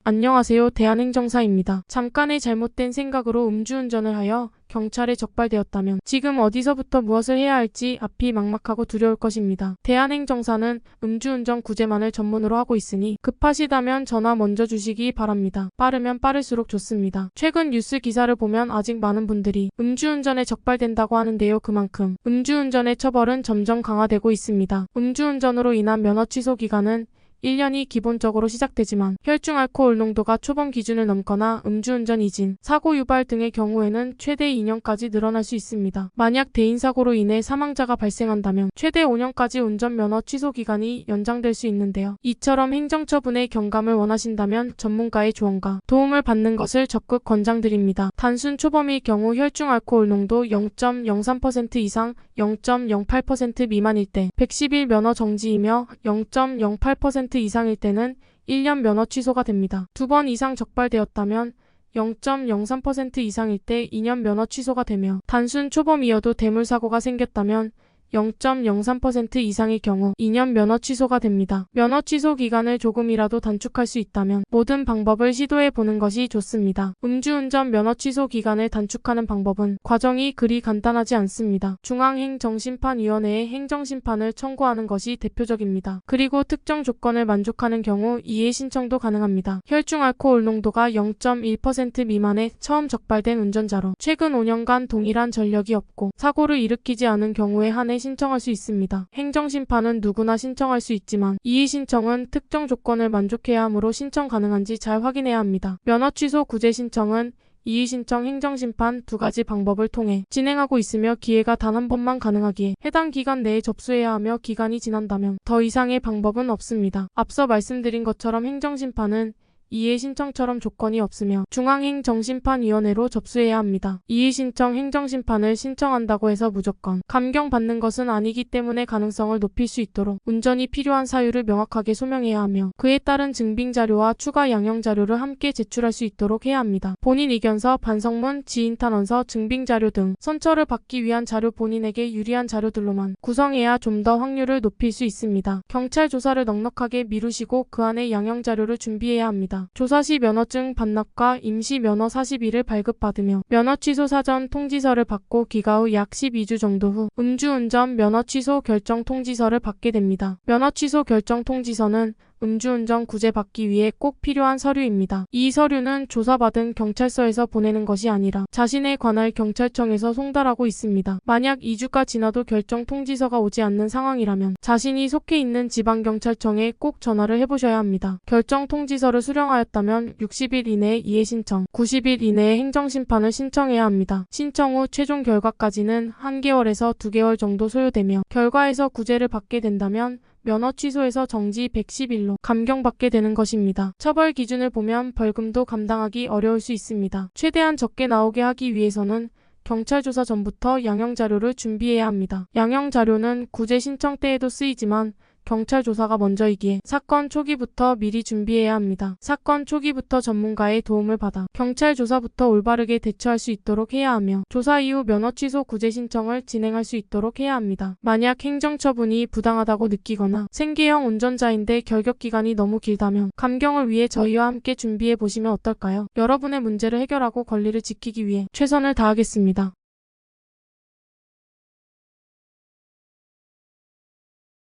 안녕하세요. 대한행정사입니다. 잠깐의 잘못된 생각으로 음주운전을 하여 경찰에 적발되었다면 지금 어디서부터 무엇을 해야 할지 앞이 막막하고 두려울 것입니다. 대한행정사는 음주운전 구제만을 전문으로 하고 있으니 급하시다면 전화 먼저 주시기 바랍니다. 빠르면 빠를수록 좋습니다. 최근 뉴스 기사를 보면 아직 많은 분들이 음주운전에 적발된다고 하는데요. 그만큼 음주운전의 처벌은 점점 강화되고 있습니다. 음주운전으로 인한 면허 취소 기간은 1년이 기본적으로 시작되지만 혈중 알코올 농도가 초범 기준을 넘거나 음주운전 이진, 사고 유발 등의 경우에는 최대 2년까지 늘어날 수 있습니다. 만약 대인사고로 인해 사망자가 발생한다면 최대 5년까지 운전면허 취소 기간이 연장될 수 있는데요. 이처럼 행정처분의 경감을 원하신다면 전문가의 조언과 도움을 받는 것을 적극 권장드립니다. 단순 초범일 경우 혈중 알코올 농도 0.03% 이상 0.08% 미만일 때 110일 면허 정지이며 0.08% 이상일 때는 1년 면허 취소가 됩니다. 2번 이상 적발되었다면 0.03% 이상일 때 2년 면허 취소가 되며 단순 초범이어도 대물사고가 생겼다면 0.03% 이상의 경우 2년 면허 취소가 됩니다. 면허 취소 기간을 조금이라도 단축할 수 있다면 모든 방법을 시도해보는 것이 좋습니다. 음주운전 면허 취소 기간을 단축하는 방법은 과정이 그리 간단하지 않습니다. 중앙행정심판위원회에 행정심판을 청구하는 것이 대표적입니다. 그리고 특정 조건을 만족하는 경우 이해 신청도 가능합니다. 혈중 알코올 농도가 0.1% 미만에 처음 적발된 운전자로 최근 5년간 동일한 전력이 없고 사고를 일으키지 않은 경우에 한해 신청할 수 있습니다. 행정심판은 누구나 신청할 수 있지만 이의 신청은 특정 조건을 만족해야 하므로 신청 가능한지 잘 확인해야 합니다. 면허 취소 구제 신청은 이의 신청, 행정심판 두 가지 방법을 통해 진행하고 있으며 기회가 단 한 번만 가능하기에 해당 기간 내에 접수해야 하며 기간이 지난다면 더 이상의 방법은 없습니다. 앞서 말씀드린 것처럼 행정심판은 이의 신청처럼 조건이 없으며 중앙행정심판위원회로 접수해야 합니다. 이의 신청, 행정심판을 신청한다고 해서 무조건 감경받는 것은 아니기 때문에 가능성을 높일 수 있도록 운전이 필요한 사유를 명확하게 소명해야 하며 그에 따른 증빙자료와 추가 양형자료를 함께 제출할 수 있도록 해야 합니다. 본인 의견서, 반성문, 지인탄원서, 증빙자료 등 선처를 받기 위한 자료 본인에게 유리한 자료들로만 구성해야 좀 더 확률을 높일 수 있습니다. 경찰 조사를 넉넉하게 미루시고 그 안에 양형자료를 준비해야 합니다. 조사 시 면허증 반납과 임시 면허 40일을 발급받으며 면허 취소 사전 통지서를 받고 기가 후 약 12주 정도 후 음주운전 면허 취소 결정 통지서를 받게 됩니다. 면허 취소 결정 통지서는 음주운전 구제 받기 위해 꼭 필요한 서류입니다. 이 서류는 조사받은 경찰서에서 보내는 것이 아니라 자신의 관할 경찰청에서 송달하고 있습니다. 만약 2주가 지나도 결정 통지서가 오지 않는 상황이라면 자신이 속해 있는 지방경찰청에 꼭 전화를 해보셔야 합니다. 결정 통지서를 수령하였다면 60일 이내에 이해 신청, 90일 이내에 행정심판을 신청해야 합니다. 신청 후 최종 결과까지는 1개월에서 2개월 정도 소요되며 결과에서 구제를 받게 된다면 면허 취소에서 정지 110일로 감경받게 되는 것입니다. 처벌 기준을 보면 벌금도 감당하기 어려울 수 있습니다. 최대한 적게 나오게 하기 위해서는 경찰 조사 전부터 양형자료를 준비해야 합니다. 양형자료는 구제 신청 때에도 쓰이지만 경찰 조사가 먼저이기에 사건 초기부터 미리 준비해야 합니다. 사건 초기부터 전문가의 도움을 받아 경찰 조사부터 올바르게 대처할 수 있도록 해야 하며 조사 이후 면허 취소 구제 신청을 진행할 수 있도록 해야 합니다. 만약 행정처분이 부당하다고 느끼거나 생계형 운전자인데 결격기간이 너무 길다면 감경을 위해 저희와 함께 준비해 보시면 어떨까요? 여러분의 문제를 해결하고 권리를 지키기 위해 최선을 다하겠습니다.